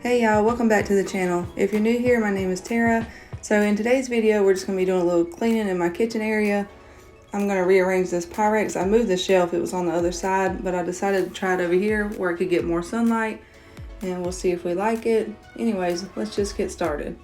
Hey y'all, welcome back to the channel. If you're new here, my name is Tara. So in today's video, we're just going to be doing a little cleaning in my kitchen area. I'm going to rearrange this Pyrex. I moved the shelf, it was on the other side, but I decided to try it over here where I could get more sunlight, and we'll see if we like it. Anyways, let's just get started.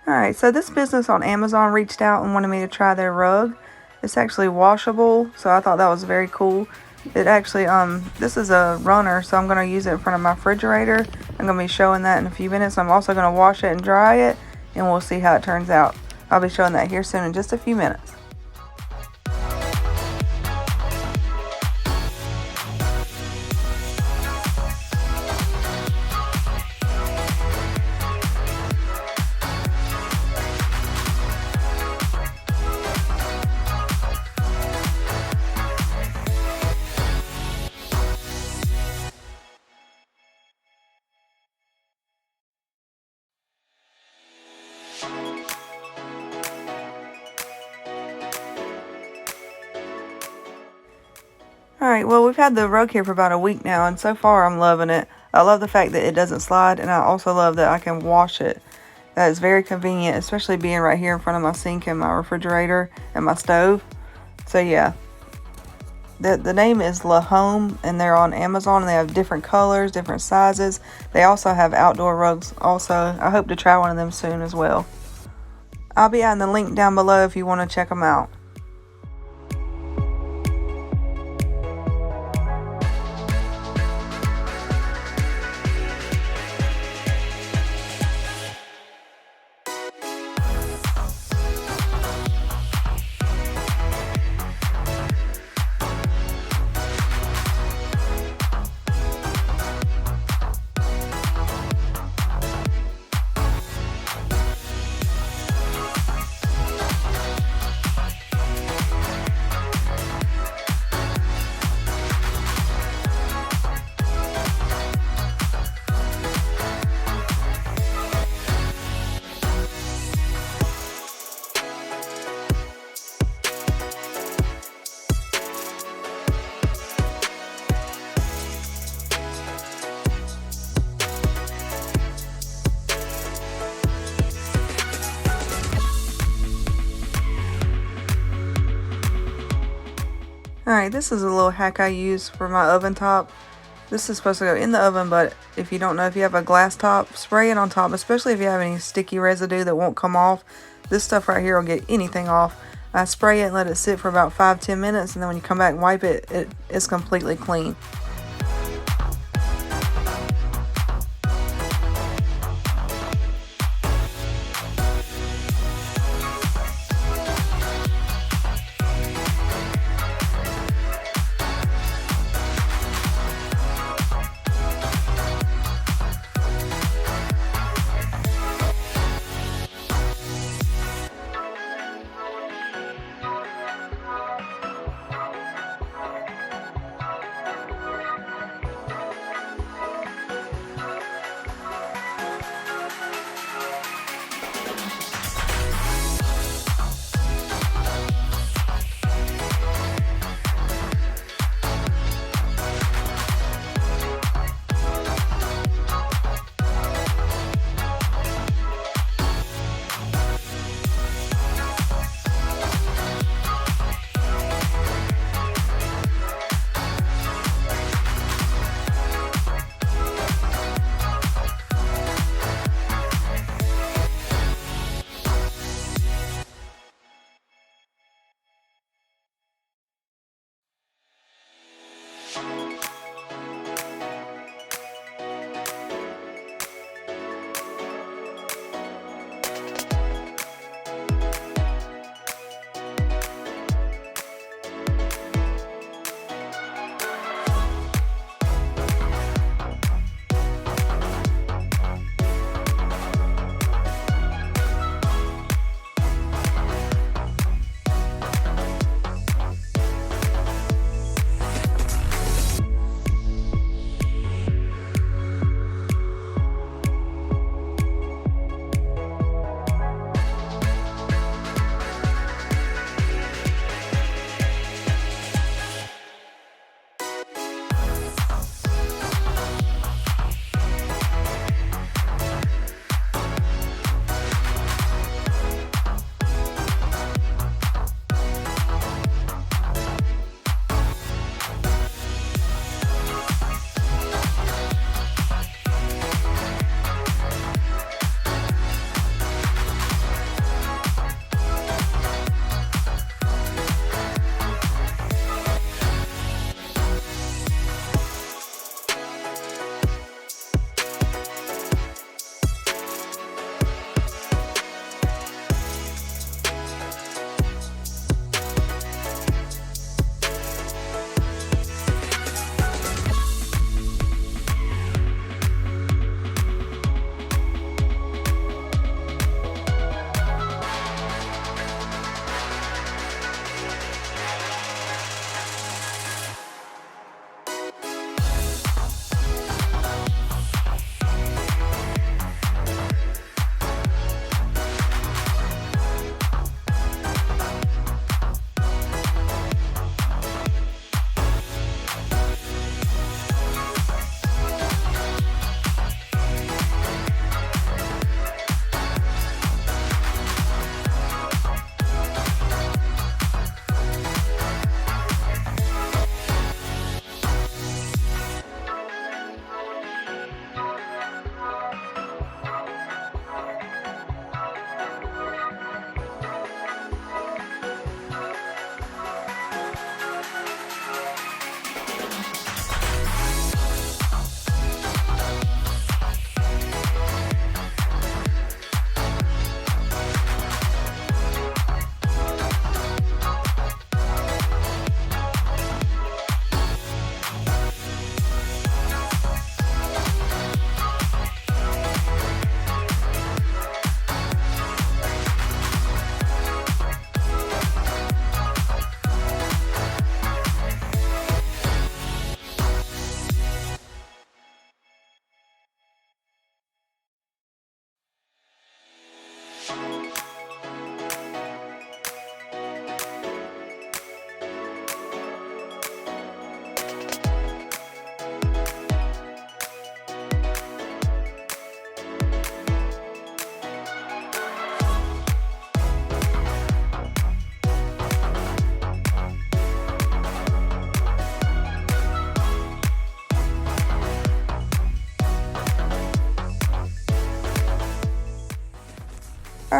Alright, so this business on Amazon reached out and wanted me to try their rug. It's actually washable, so I thought that was very cool. It actually, this is a runner, so I'm going to use it in front of my refrigerator. I'm going to be showing that in a few minutes. I'm also going to wash it and dry it, and we'll see how it turns out. I'll be showing that here soon in just a few minutes. Alright, well, we've had the rug here for about a week now, and so far I'm loving it. I love the fact that it doesn't slide, and I also love that I can wash it. That is very convenient, especially being right here in front of my sink and my refrigerator and my stove. So yeah, the name is Lahome, and they're on Amazon, and they have different colors, different sizes. They also have outdoor rugs also. I hope to try one of them soon as well. I'll be adding the link down below if you want to check them out. Alright, this is a little hack I use for my oven top. This is supposed to go in the oven, but if you don't know, if you have a glass top, spray it on top, especially if you have any sticky residue that won't come off. This stuff right here will get anything off. I spray it and let it sit for about 5-10 minutes, and then when you come back and wipe it, it's completely clean.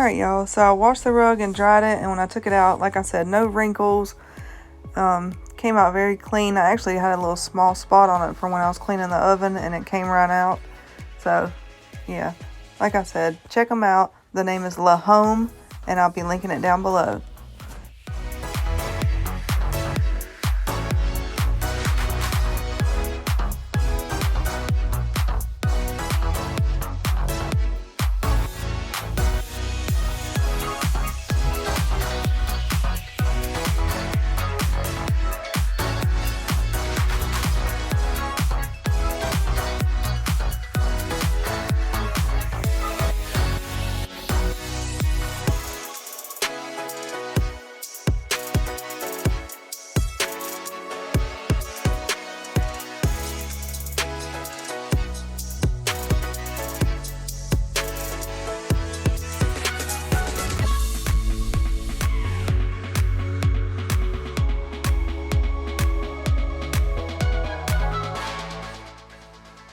Alright, y'all, so I washed the rug and dried it, and when I took it out, like I said, no wrinkles. Came out very clean. I actually had a little small spot on it from when I was cleaning the oven, and it came right out. So, yeah, like I said, check them out. The name is Lahome, and I'll be linking it down below.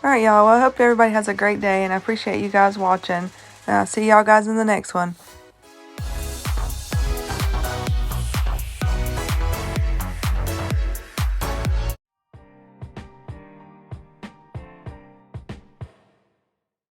Alright, y'all. Well, I hope everybody has a great day, and I appreciate you guys watching. And I'll see y'all guys in the next one.